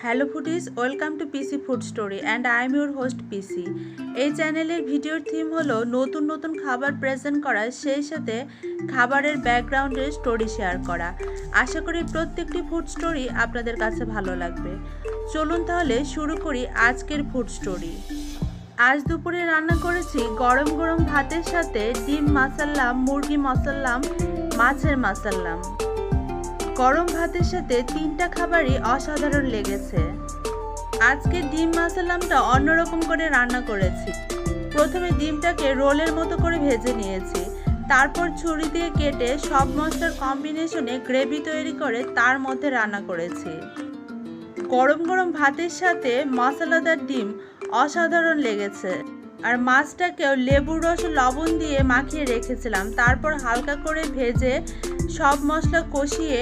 Hello foodies, welcome to PC food story and I am your host PC. এই চ্যানেলের ভিডিওর theme হলো নতুন নতুন খাবার প্রেজেন্ট করা, সেই সাথে খাবারের ব্যাকগ্রাউন্ডের স্টোরি শেয়ার করা। আশা করি প্রত্যেকটি ফুড স্টোরি আপনাদের কাছে ভালো লাগবে। চলুন তাহলে শুরু করি আজকের ফুড স্টোরি। আজ দুপুরে রান্না করেছি গরম গরম ভাতের সাথে ডিম মাসাল্লাম, মুরগি মাসাল্লাম, মাছের মাসাল্লাম। গরম ভাতের সাথে তিনটা খাবারই অসাধারণ লেগেছে। আজকে ডিম মাসালামটা অন্যরকম করে রান্না করেছি। প্রথমে ডিমটাকে রোলের মতো করে ভেজে নিয়েছি, তারপর ছুরি দিয়ে কেটে সব মশলার কম্বিনেশনে গ্রেভি তৈরি করে তার মধ্যে রান্না করেছি। গরম গরম ভাতের সাথে মশলাদার ডিম অসাধারণ লেগেছে। আর মাছটাকেও লেবুর রস লবণ দিয়ে মাখিয়ে রেখেছিলাম, তারপর হালকা করে ভেজে সব মশলা কষিয়ে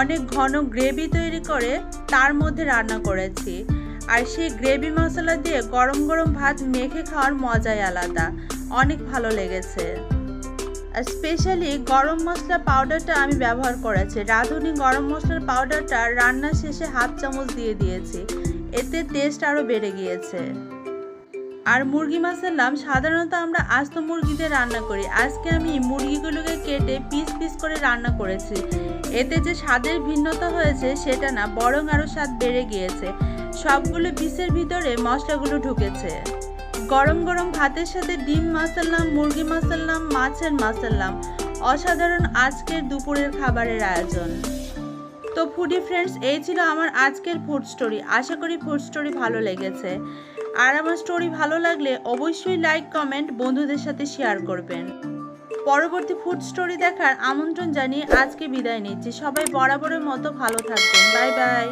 অনেক ঘন গ্রেভি তৈরি করে তার মধ্যে রান্না করেছি। আর সেই গ্রেভি মশলা দিয়ে গরম গরম ভাত মেখে খাওয়ার মজাই আলাদা, অনেক ভালো লেগেছে। আর স্পেশালি গরম মশলা পাউডারটা আমি ব্যবহার করেছি। রাঁধুনি গরম মশলার পাউডারটা রান্নার শেষে হাফ চামচ দিয়ে দিয়েছি, এতে টেস্ট আরও বেড়ে গিয়েছে। আর মুরগি মাসাল্লাম সাধারণত আমরা আস্ত মুরগি দিয়ে রান্না করি, আজকে আমি মুরগিগুলোকে কেটে পিস পিস করে রান্না করেছি। এতে যে স্বাদের ভিন্নতা হয়েছে সেটা না, বরং আরও স্বাদ বেড়ে গিয়েছে। সবগুলো পিসের ভিতরে মশলাগুলো ঢুকেছে। গরম গরম ভাতের সাথে ডিম মাসাল্লাম, মুরগি মাসাল্লাম, মাছের মাসাল্লাম, অসাধারণ আজকের দুপুরের খাবারের আয়োজন। তো ফুডি ফ্রেন্ডস, এই ছিল আমার আজকের ফুড স্টোরি। আশা করি ফুড স্টোরি ভালো লেগেছে। আর আমার স্টোরি ভালো লাগলে অবশ্যই লাইক, কমেন্ট, বন্ধুদের সাথে শেয়ার করবেন। পরবর্তী ফুড স্টোরি দেখার আমন্ত্রণ জানিয়ে আজকে বিদায় নিচ্ছি। সবাই বরাবরের মতো ভালো থাকবেন। Bye bye.